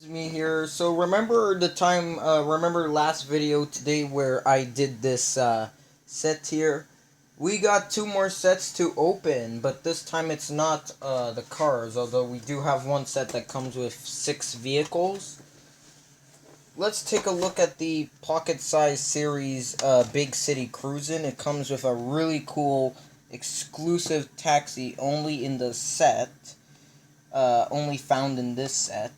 Me here. So remember the time, remember last video today where I did this set here? We got two more sets to open, but this time it's not the cars, although we do have one set that comes with 6 vehicles. Let's take a look at the Pocket Size Series Big City Cruisin. It comes with a really cool exclusive taxi only in the set, only found in this set.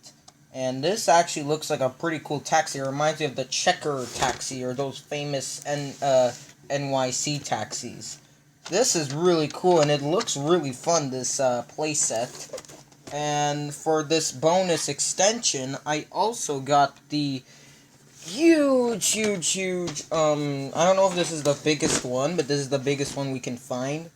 And this actually looks like a pretty cool taxi. It reminds me of the Checker taxi or those famous NYC taxis. This is really cool and it looks really fun, this playset. And for this bonus extension, I also got the huge, I don't know if this is the biggest one, but this is the biggest one we can find.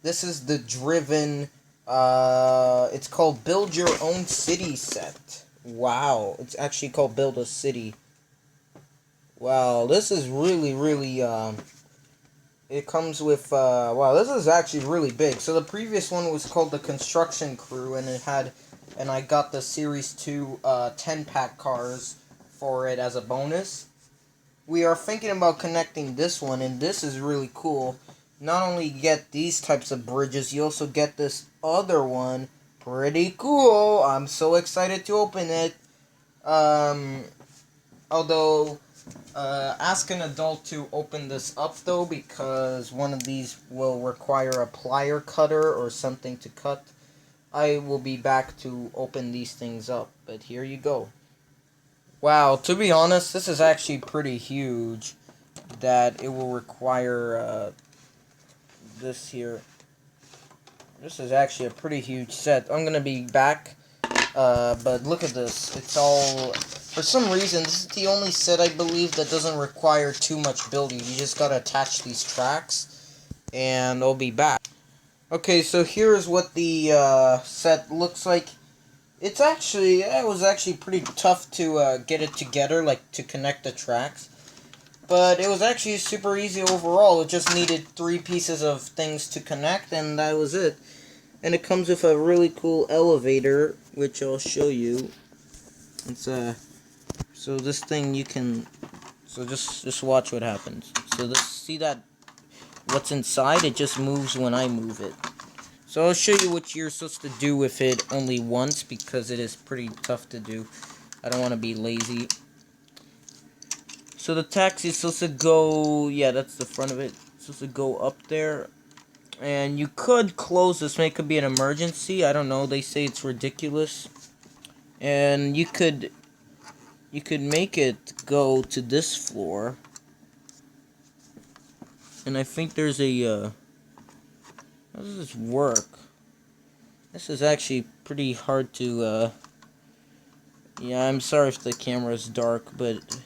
This is the Driven, it's called Build Your Own City set. Wow, it's actually called Build a City. Wow, this is really, it comes with, wow, this is actually really big. So the previous one was called the Construction Crew, and and I got the Series 2, 10-pack cars for it as a bonus. We are thinking about connecting this one, and this is really cool. Not only get these types of bridges, you also get this other one. Pretty cool. I'm so excited to open it. Although, ask an adult to open this up though, because one of these will require a plier cutter or something to cut. I will be back to open these things up, but here you go. Wow, to be honest, this is actually pretty huge, that it will require, this here. This is actually a pretty huge set. I'm gonna be back, but look at this. It's all, for some reason, this is the only set I believe that doesn't require too much building. You just gotta attach these tracks, and I'll be back. Okay, so here's what the set looks like. It's actually, it was actually pretty tough to get it together, like to connect the tracks. But it was actually super easy overall. It just needed 3 pieces of things to connect, and that was it. And it comes with a really cool elevator, which I'll show you. It's so this thing you can, so just watch what happens. So this, see that what's inside? It just moves when I move it. So I'll show you what you're supposed to do with it only once, because it is pretty tough to do. I don't want to be lazy. So the taxi is supposed to go, yeah, that's the front of it. It's supposed to go up there. And you could close this, it could be an emergency. I don't know, they say it's ridiculous. And you could make it go to this floor. And I think there's a, how does this work? This is actually pretty hard to, yeah, I'm sorry if the camera is dark, but it's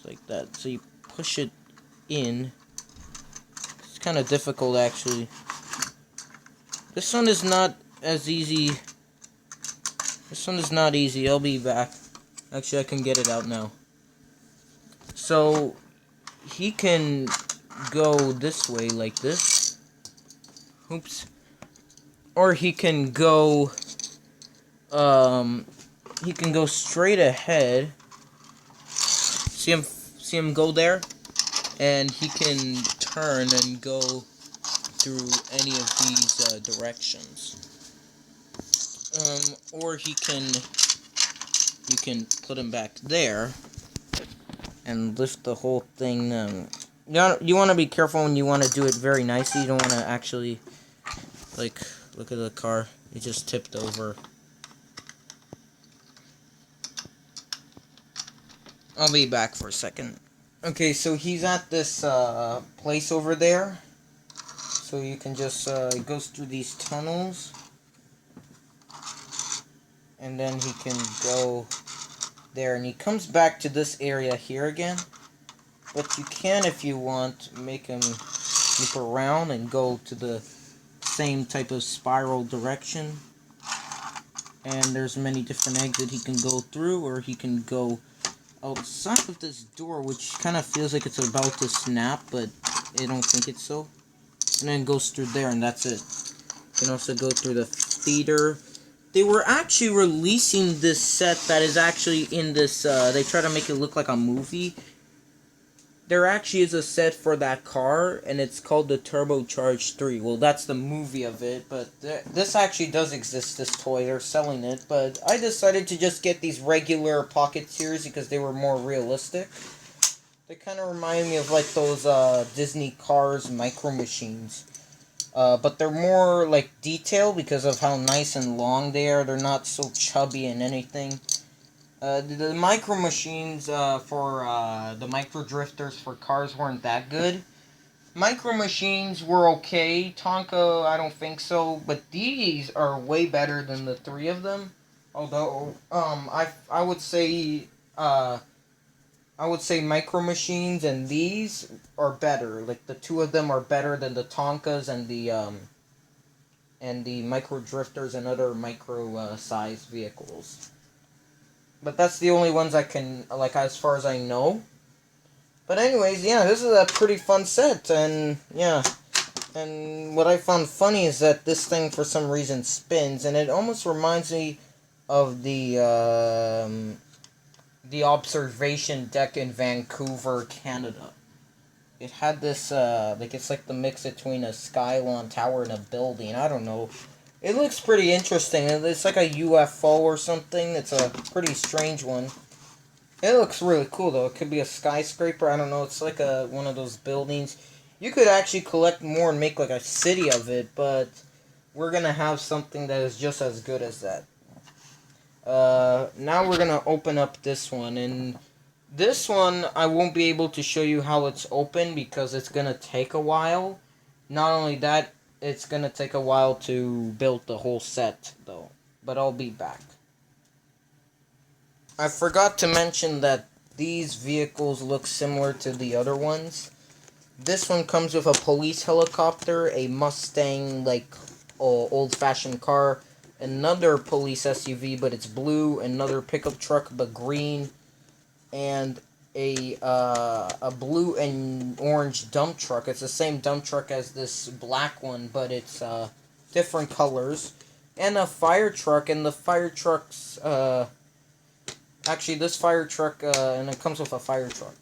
like that. So you push it in. It's kind of difficult, actually. This one is not as easy. This one is not easy. I'll be back. Actually, I can get it out now. So, he can go this way, like this. Oops. Or he can go, straight ahead. See him go there? And he can turn and go through any of these directions. Or you can put him back there and lift the whole thing. You want to be careful when you want to do it very nicely. You don't want to actually, like, look at the car. It just tipped over. I'll be back for a second. Okay, so he's at this place over there. So you can just, it goes through these tunnels. And then he can go there. And he comes back to this area here again. But you can, if you want, make him loop around and go to the same type of spiral direction. And there's many different exits he can go through, or he can go outside of this door, which kind of feels like it's about to snap, but I don't think it's so. And then goes through there, and that's it. You can also go through the theater, They were actually releasing this set that is actually in this, they try to make it look like a movie. There actually is a set for that car, and it's called the Turbocharged 3. Well, that's the movie of it, but this actually does exist, this toy. They're selling it, but I decided to just get these regular Pocket Series because they were more realistic. They kind of remind me of, like, those Disney Cars Micro Machines. But they're more, like, detailed because of how nice and long they are. They're not so chubby and anything. The Micro Machines for the Micro Drifters for cars weren't that good. Micro Machines were okay. Tonka, I don't think so. But these are way better than the three of them. Although, I would say, Micro Machines and these are better. Like, the two of them are better than the Tonkas and the Micro Drifters and other micro size vehicles. But that's the only ones I can, like, as far as I know. But anyways, yeah, this is a pretty fun set, and, yeah. And what I found funny is that this thing, for some reason, spins, and it almost reminds me of the observation deck in Vancouver, Canada. It had this, like, it's like the mix between a Skylon tower and a building. I don't know. It looks pretty interesting. It's like a UFO or something. It's a pretty strange one. It looks really cool, though. It could be a skyscraper. I don't know. It's like one of those buildings. You could actually collect more and make, like, a city of it, but we're going to have something that is just as good as that. Now we're going to open up this one, and this one, I won't be able to show you how it's open because it's going to take a while. Not only that, it's going to take a while to build the whole set, though. But I'll be back. I forgot to mention that these vehicles look similar to the other ones. This one comes with a police helicopter, a Mustang, like, old-fashioned car, another police SUV, but it's blue, another pickup truck, but green, and a blue and orange dump truck. It's the same dump truck as this black one, but it's different colors. And a fire truck, and the fire truck's actually this fire truck, and it comes with a fire truck.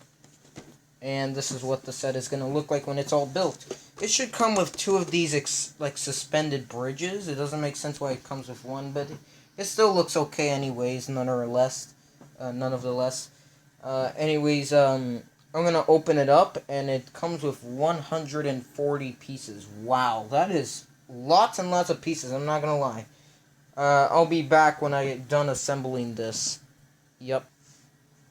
And this is what the set is going to look like when it's all built. It should come with two of these like suspended bridges. It doesn't make sense why it comes with one, but it still looks okay anyways, none of the less. Anyways, I'm going to open it up, and it comes with 140 pieces. Wow, that is lots and lots of pieces, I'm not going to lie. I'll be back when I get done assembling this. Yep.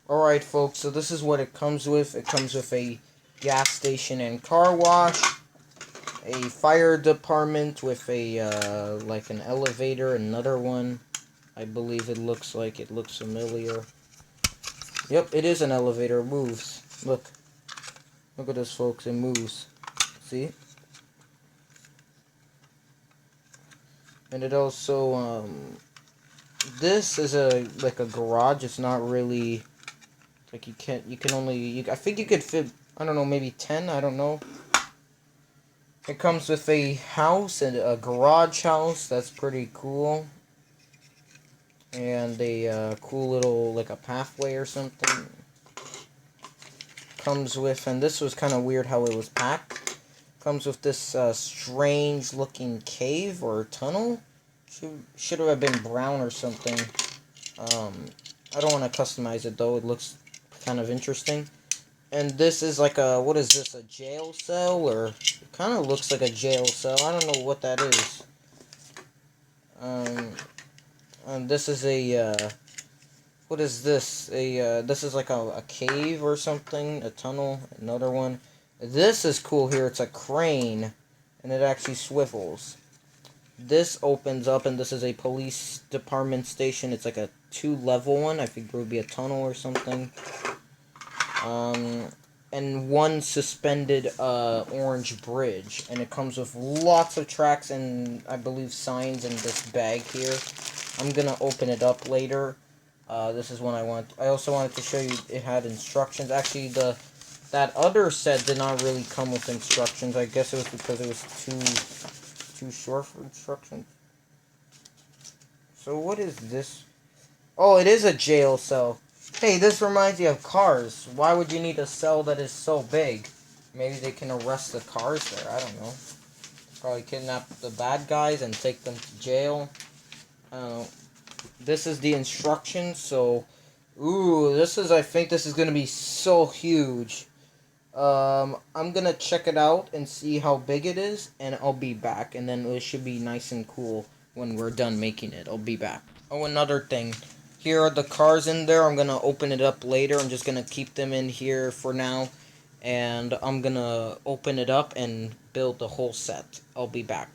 Alright, folks, so this is what it comes with. It comes with a gas station and car wash, a fire department with a, like an elevator, another one. I believe it looks familiar. Yep, it is an elevator. It moves. Look. Look at this, folks. It moves. See? And it also, this is like a garage. It's not really, like, I think you could fit, I don't know, maybe 10, I don't know. It comes with a house, and a garage house. That's pretty cool. And a cool little, like, a pathway or something. Comes with, and this was kind of weird how it was packed. Comes with this strange looking cave or tunnel. Should have been brown or something. I don't want to customize it though. It looks kind of interesting. And this is like what is this, a jail cell? Or it kind of looks like a jail cell. I don't know what that is. And this is what is this? This is like a cave or something, a tunnel, another one. This is cool here. It's a crane, and it actually swivels. This opens up, and this is a police department station. It's like a 2-level one. I think there would be a tunnel or something. And one suspended orange bridge, and it comes with lots of tracks and I believe signs in this bag here. I'm gonna open it up later. This is one I want. I also wanted to show you it had instructions. Actually, that other set did not really come with instructions. I guess it was because it was too short for instructions. So what is this? Oh, it is a jail cell. Hey, this reminds me of Cars. Why would you need a cell that is so big? Maybe they can arrest the cars there. I don't know. Probably kidnap the bad guys and take them to jail. I don't know. This is the instructions, so... Ooh, I think this is going to be so huge. I'm going to check it out and see how big it is, and I'll be back. And then it should be nice and cool when we're done making it. I'll be back. Oh, another thing. Here are the cars in there. I'm going to open it up later. I'm just going to keep them in here for now. And I'm going to open it up and build the whole set. I'll be back.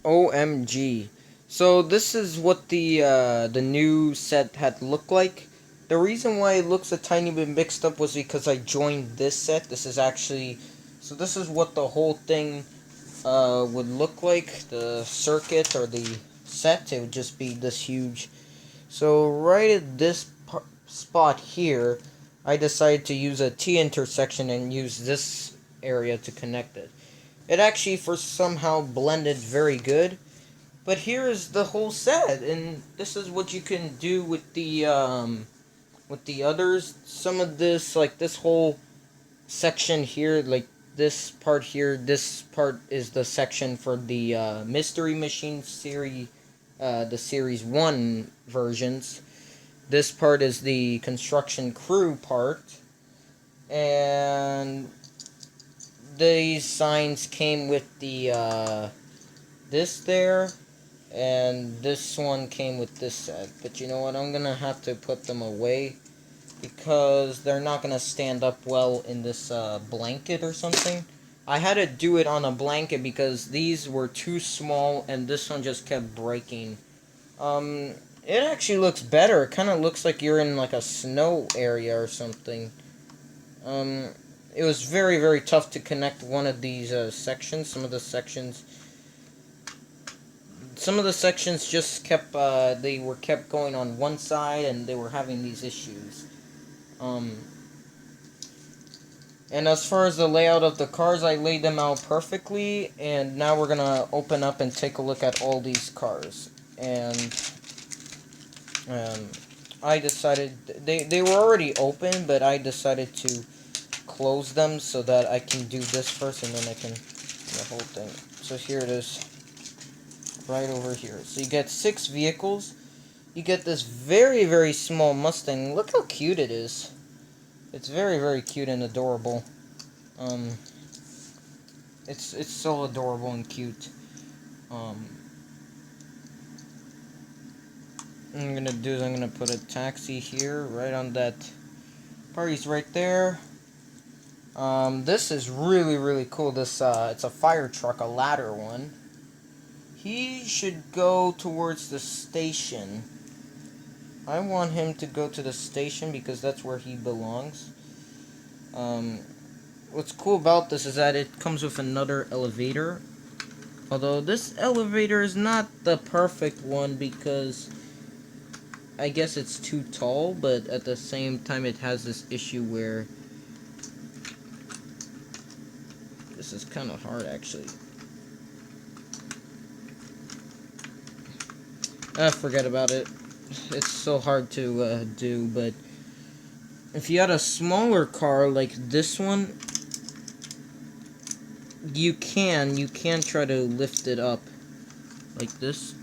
OMG. So this is what the new set had looked like. The reason why it looks a tiny bit mixed up was because I joined this set. This is actually... So this is what the whole thing would look like. The circuit or the set. It would just be this huge. So right at this spot here, I decided to use a T-intersection and use this area to connect it. It actually for somehow blended very good. But here is the whole set, and this is what you can do with the others. Some of this, like this whole section here, like this part here, this part is the section for the Mystery Machine series, the Series 1 versions. This part is the construction crew part, and these signs came with the this there, and this one came with this set. But you know what, I'm gonna have to put them away because they're not gonna stand up well in this blanket or something. I had to do it on a blanket because these were too small and this one just kept breaking. It actually looks better. It kind of looks like you're in like a snow area or something. It was very, very tough to connect one of these sections. Some of the sections just kept, they were kept going on one side and they were having these issues. And as far as the layout of the cars, I laid them out perfectly, and now we're gonna open up and take a look at all these cars. And I decided, they were already open, but I decided to close them so that I can do this first and then I can the whole thing. So here it is, right over here. So you get 6 vehicles. You get this very, very small Mustang. Look how cute it is. It's very, very cute and adorable. It's so adorable and cute. What I'm gonna do is I'm gonna put a taxi here, right on that party's right there. This is really, really cool. This it's a fire truck, a ladder one. He should go towards the station. I want him to go to the station because that's where he belongs. What's cool about this is that it comes with another elevator. Although this elevator is not the perfect one because I guess it's too tall, but at the same time it has this issue where this is kind of hard actually. Forget about it. It's so hard to do, but if you had a smaller car like this one, you can try to lift it up like this.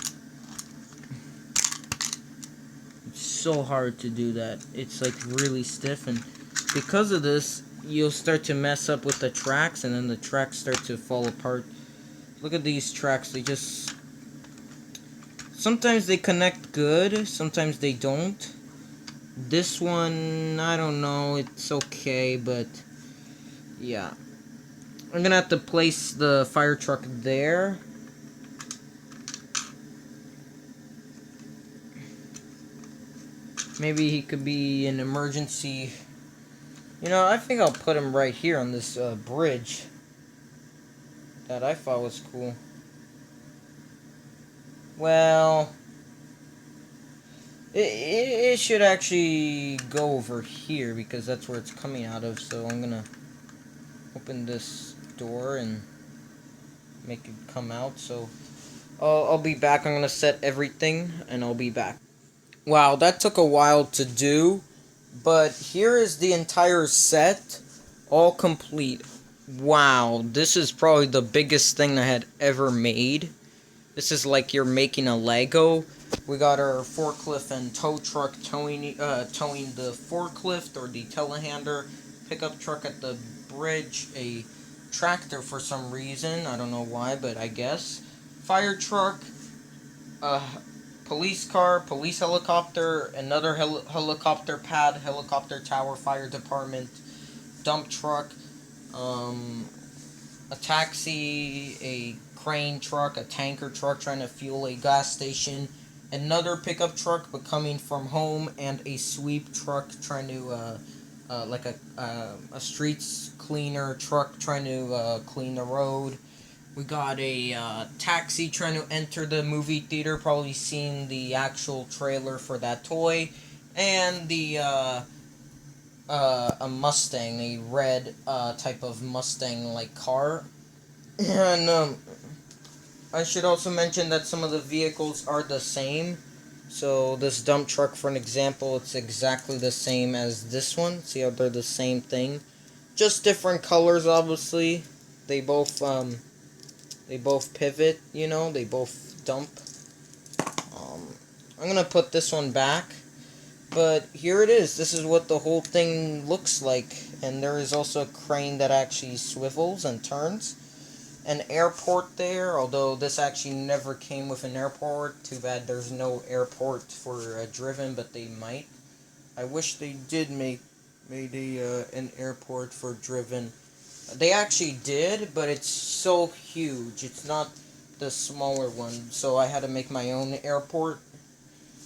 It's so hard to do that. It's like really stiff, and because of this, you'll start to mess up with the tracks, and then the tracks start to fall apart. Look at these tracks. They just... sometimes they connect good, sometimes they don't. This one, I don't know, it's okay, but yeah. I'm gonna have to place the fire truck there. Maybe he could be an emergency. You know, I think I'll put him right here on this bridge that I thought was cool. Well, it should actually go over here because that's where it's coming out of. So I'm gonna open this door and make it come out. So I'll be back. I'm gonna set everything, and I'll be back. Wow, that took a while to do, but here is the entire set, all complete. Wow, this is probably the biggest thing I had ever made. This is like you're making a Lego. We got our forklift and tow truck towing the forklift or the telehandler, pickup truck at the bridge, a tractor for some reason, I don't know why, but I guess. Fire truck, a police car, police helicopter, another helicopter pad, helicopter tower, fire department, dump truck, um, a taxi, a crane truck, a tanker truck trying to fuel a gas station, another pickup truck but coming from home, and a sweep truck trying to like a streets cleaner truck trying to clean the road. We got a taxi trying to enter the movie theater, probably seeing the actual trailer for that toy, and the a Mustang, a red type of Mustang like car. And I should also mention that some of the vehicles are the same. So this dump truck, for an example, it's exactly the same as this one. See how they're the same thing, just different colors. Obviously, they both pivot. You know, they both dump. Um, I'm gonna put this one back. But here it is. This is what the whole thing looks like. And there is also a crane that actually swivels and turns. An airport there, although this actually never came with an airport. Too bad there's no airport for Driven, but they might. I wish they did make made an airport for Driven. They actually did, but it's so huge. It's not the smaller one, so I had to make my own airport.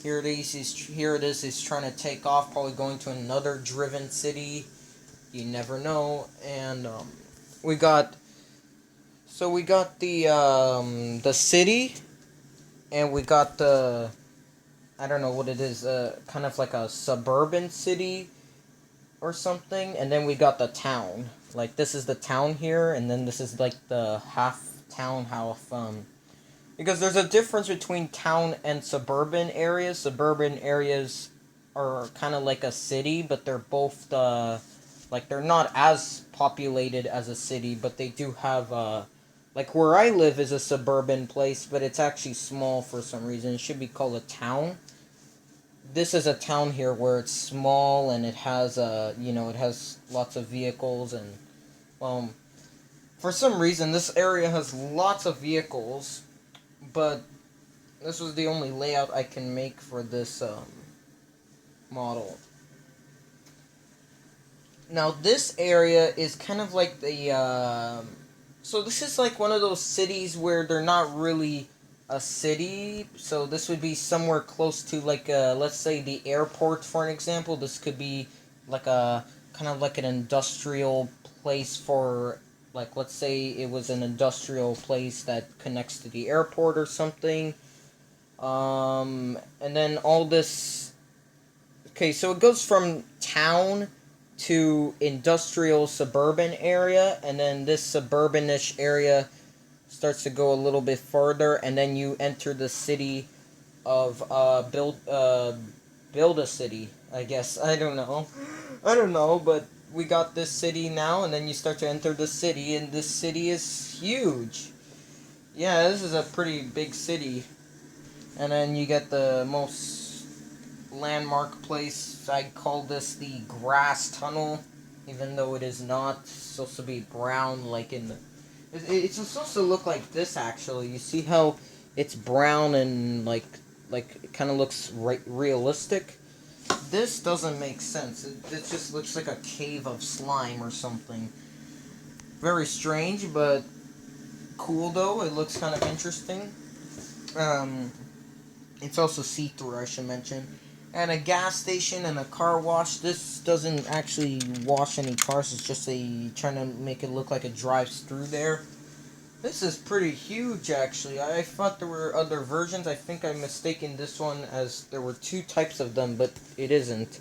Here it is. He's trying to take off, probably going to another Driven city. You never know. And we got we got the city, and we got the, I don't know what it is, kind of like a suburban city or something, and then we got the town. Like this is the town here, and then this is like the half town, half because there's a difference between town and suburban areas. Suburban areas are kind of like a city, but they're both like they're not as populated as a city, but they do have like where I live is a suburban place, but it's actually small for some reason. It should be called a town. This is a town here where it's small and it has it has lots of vehicles and well, for some reason this area has lots of vehicles, but this was the only layout I can make for this model. Now this area is kind of like the so this is like one of those cities where they're not really a city. So this would be somewhere close to like let's say the airport for an example. This could be like a kind of like an industrial place for, like, let's say it was an industrial place that connects to the airport or something. And then all this. Okay, so it goes from town to industrial suburban area, and then this suburbanish area starts to go a little bit further, and then you enter the city of build a city. I guess I don't know, but we got this city now, and then you start to enter the city, and this city is huge. Yeah, this is a pretty big city. And then you get the most landmark place. I call this the grass tunnel, even though it is not. It's supposed to be brown, like in the. It's supposed to look like this. Actually, you see how it's brown and like it kind of looks realistic. This doesn't make sense. It just looks like a cave of slime or something. Very strange, but cool though. It looks kind of interesting. It's also see-through, I should mention. And a gas station and a car wash. This doesn't actually wash any cars. It's just trying to make it look like it drives through there. This is pretty huge, actually. I thought there were other versions. I think I'm mistaken this one as there were two types of them, but it isn't.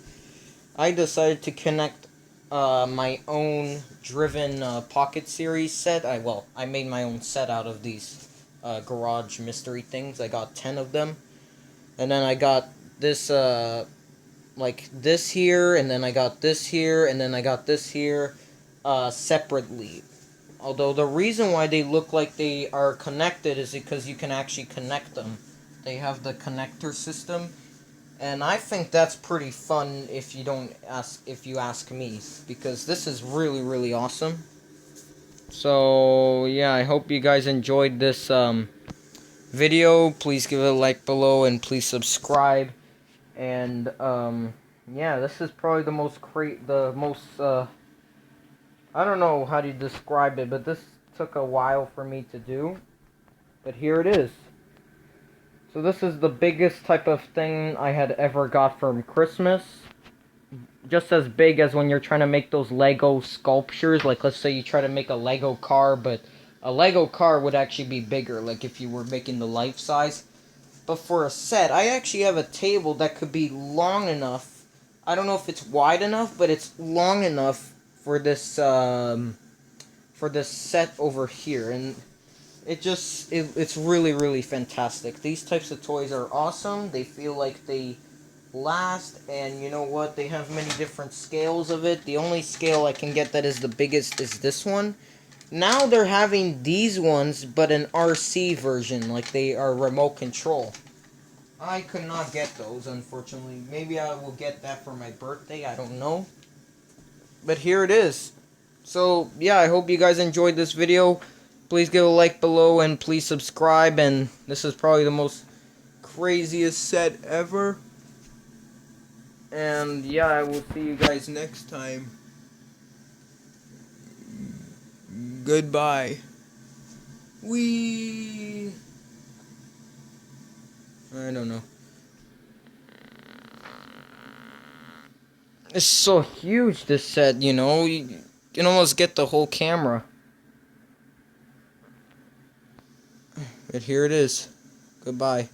I decided to connect my own Driven Pocket Series set. I made my own set out of these garage mystery things. I got 10 of them. And then I got this, like this here, and then I got this here, and then I got this here, separately. Although the reason why they look like they are connected is because you can actually connect them. They have the connector system, and I think that's pretty fun if you ask me, because this is really, really awesome. So yeah, I hope you guys enjoyed this video. Please give it a like below and please subscribe. And yeah, this is probably the most I don't know how to describe it, but this took a while for me to do. But here it is. So this is the biggest type of thing I had ever got from Christmas. Just as big as when you're trying to make those Lego sculptures. Like, let's say you try to make a Lego car, but a Lego car would actually be bigger, like if you were making the life size. But for a set, I actually have a table that could be long enough. I don't know if it's wide enough, but it's long enough for this set over here. And it's really, really fantastic. These types of toys are awesome. They feel like they last, and you know what? They have many different scales of it. The only scale I can get that is the biggest is this one. Now they're having these ones, but an RC version, like they are remote control. I could not get those, unfortunately. Maybe I will get that for my birthday, I don't know. But here it is. So, yeah, I hope you guys enjoyed this video. Please give a like below and please subscribe. And this is probably the most craziest set ever. And, yeah, I will see you guys next time. Goodbye. I don't know. It's so huge, this set, you know. You can almost get the whole camera. But here it is. Goodbye.